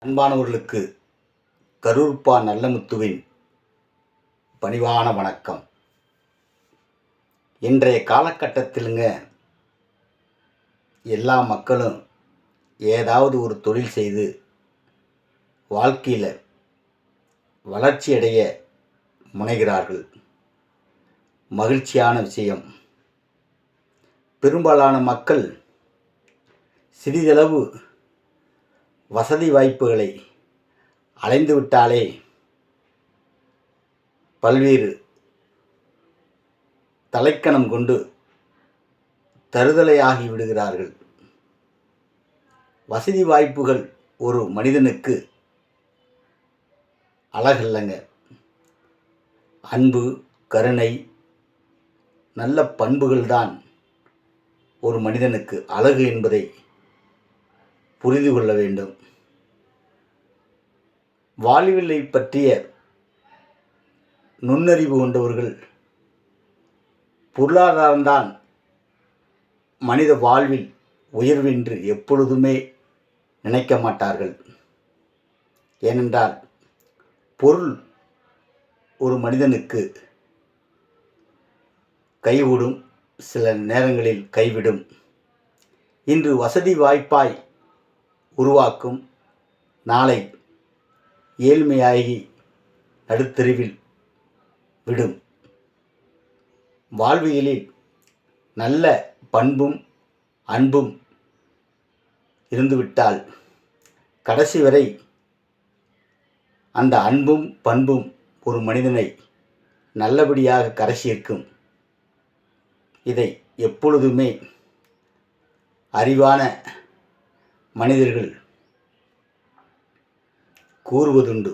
அன்பானவர்களுக்கு கரூர்ப்பா நல்லமுத்துவின் பணிவான வணக்கம். இன்றைய காலகட்டத்திலுங்க எல்லா மக்களும் ஏதாவது ஒரு தொழில் செய்து வாழ்க்கையில் வளர்ச்சியடைய முனைகிறார்கள். மகிழ்ச்சியான விஷயம். பெரும்பாலான மக்கள் சிறிதளவு வசதி வாய்ப்புகளை அடைந்துவிட்டாலே பல்வேறு தலைக்கணம் கொண்டு தருதலையாகி விடுகிறார்கள். வசதி வாய்ப்புகள் ஒரு மனிதனுக்கு அழகல்லங்க. அன்பு, கருணை, நல்ல பண்புகள்தான் ஒரு மனிதனுக்கு அழகு என்பதை புரிந்து கொள்ள வேண்டும். வாழ்வியலை பற்றிய நுண்ணறிவு கொண்டவர்கள் பொருளாதாரம்தான் மனித வாழ்வில் உயர்வென்று எப்பொழுதுமே நினைக்க மாட்டார்கள். ஏனென்றால் பொருள் ஒரு மனிதனுக்கு கைவிடும், சில நேரங்களில் கைவிடும். இன்று வசதி வாய்ப்பாய் உருவாக்கும், நாளை ஏழ்மையாகி நடுத்தெருவில் விடும். வாழ்வியலில் நல்ல பண்பும் அன்பும் இருந்துவிட்டால் கடைசி வரை அந்த அன்பும் பண்பும் ஒரு மனிதனை நல்லபடியாக கரை சேர்க்கும். இதை எப்பொழுதுமே அறிவான மனிதர்கள் கூறுவதுண்டு.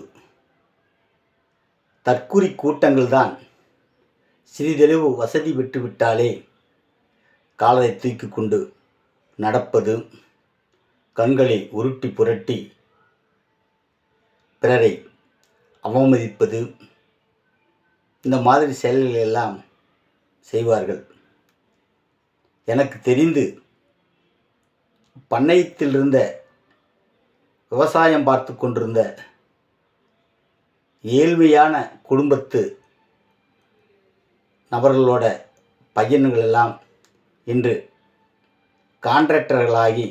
தற்குறி கூட்டங்கள்தான் சிறிதளவு வசதி பெற்றுவிட்டாலே காலை தூக்கி கொண்டு நடப்பது, கண்களை உருட்டி புரட்டி பிறரை அவமதிப்பது, இந்த மாதிரி செயல்களை எல்லாம் செய்வார்கள். எனக்கு தெரிந்து பண்ணையத்தில் இருந்த விவசாயம் பார்த்து கொண்டிருந்த ஏழ்மையான குடும்பத்து நபர்களோட பையன்கள் எல்லாம் இன்று கான்ட்ராக்டர்களாகி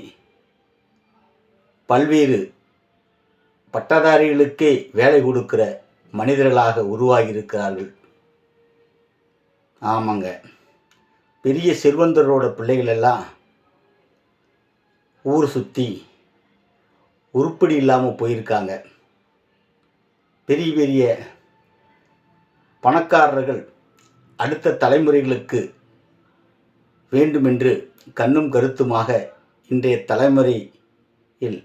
பல்வேறு பட்டதாரிகளுக்கே வேலை கொடுக்கிற மனிதர்களாக உருவாகியிருக்கிறார்கள். ஆமாங்க, பெரிய செல்வந்தரோட பிள்ளைகள் எல்லாம் ஊர் சுற்றி உருப்படி இல்லாமல் போயிருக்காங்க. பெரிய பெரிய பணக்காரர்கள் அடுத்த தலைமுறைகளுக்கு வேண்டுமென்று கண்ணும் கருத்துமாக இன்றைய தலைமுறையில்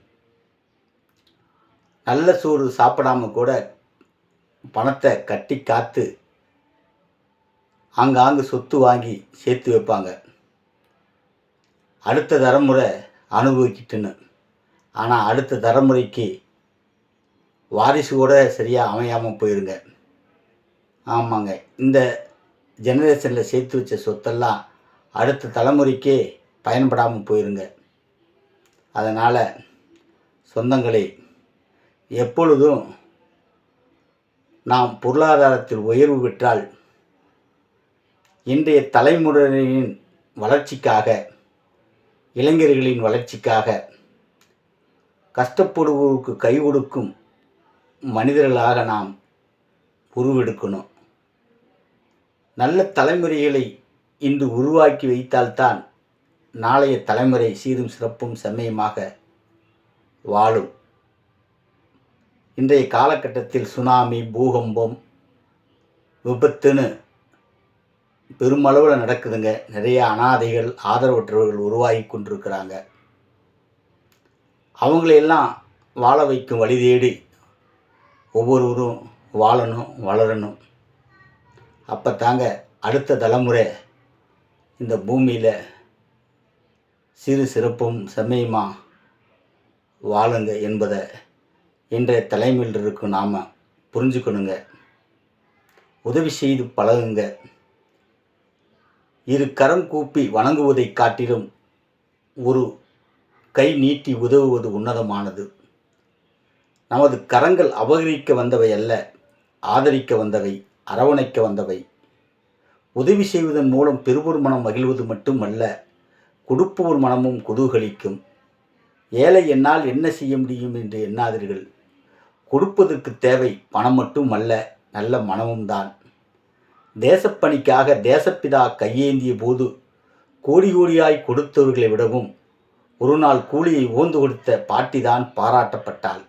நல்ல சோறு சாப்பிடாமல் கூட பணத்தை கட்டி காத்து ஆங்காங்கு சொத்து வாங்கி சேர்த்து வைப்பாங்க, அடுத்த தலைமுறை அனுபவிக்கிட்டுன்னு. ஆனால் அடுத்த தலைமுறைக்கு வாரிசு கூட சரியாக அமையாமல் போயிருங்க. ஆமாங்க, இந்த ஜெனரேஷனில் சேர்த்து வச்ச சொத்தெல்லாம் அடுத்த தலைமுறைக்கே பயன்படாமல் போயிருங்க. அதனால் சொந்தங்களை எப்பொழுதும் நாம் பொருளாதாரத்தில் உயர்வு பெற்றால் இன்றைய தலைமுறையின் வளர்ச்சிக்காக, இளைஞர்களின் வளர்ச்சிக்காக கஷ்டப்படுவோருக்கு கை கொடுக்கும் மனிதர்களாக நாம் உருவெடுக்கணும். நல்ல தலைமுறைகளை இன்று உருவாக்கி வைத்தால்தான் நாளைய தலைமுறை சீரும் சிறப்பும் செம்மையுமாக வாழும். இன்றைய காலகட்டத்தில் சுனாமி, பூகம்பம், விபத்துன்னு பெருமளவில் நடக்குதுங்க. நிறைய அனாதைகள், ஆதரவற்றவர்கள் உருவாகி கொண்டிருக்கிறாங்க. அவங்களையெல்லாம் வாழ வைக்கும் வழி தேடி ஒவ்வொருவரும் வாழணும், வளரணும். அப்போ தாங்க அடுத்த தலைமுறை இந்த பூமியில் சிறு சிறப்பும் செம்மையுமா வாழுங்க என்பதை இன்றைய தலைமையில் இருக்கும் நாம் புரிஞ்சுக்கணுங்க. உதவி செய்து பழகுங்க. இரு கரம் கூப்பி வணங்குவதை காட்டிலும் ஒரு கை நீட்டி உதவுவது உன்னதமானது. நமது கரங்கள் அபகரிக்க வந்தவை அல்ல, ஆதரிக்க வந்தவை, அரவணைக்க வந்தவை. உதவி செய்வதன் மூலம் பெறுவோர் மனம் மகிழ்வது மட்டுமல்ல, கொடுப்போர் மனமும் குதூகலிக்கும். ஏழை என்னால் என்ன செய்ய முடியும் என்று எண்ணாதீர்கள். கொடுப்பதற்கு தேவை பணம் மட்டும் அல்ல, நல்ல மனமும் தான். தேசப்பணிக்காக தேசப்பிதா கையேந்திய போது கோடி கோடியாய் கொடுத்தவர்களை விடவும் ஒரு நாள் கூலியை ஓந்து கொடுத்த பாட்டிதான் பாராட்டப்பட்டாள்.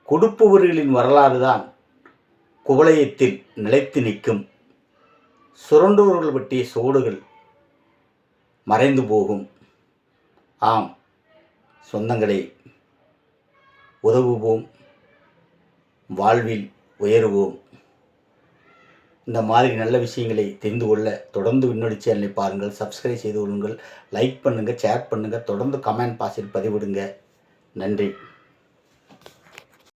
கொடுப்பவர்களின் வரலாறு தான் குவலயத்தில் நிலைத்து நிற்கும். சுரண்டவர்கள் பற்றிய சோடுகள் மறைந்து போகும். ஆம் சொந்தங்களே, உதவுவோம், வாழ்வில் உயருவோம். இந்த மாதிரி நல்ல விஷயங்களை தெரிந்து கொள்ள தொடர்ந்து விண்ணொலி சேனலை பாருங்கள், சப்ஸ்கிரைப் செய்து கொள்ளுங்கள், லைக் பண்ணுங்கள், ஷேர் பண்ணுங்கள், தொடர்ந்து கமெண்ட் பாக்ஸில் பதிவிடுங்க. நன்றி.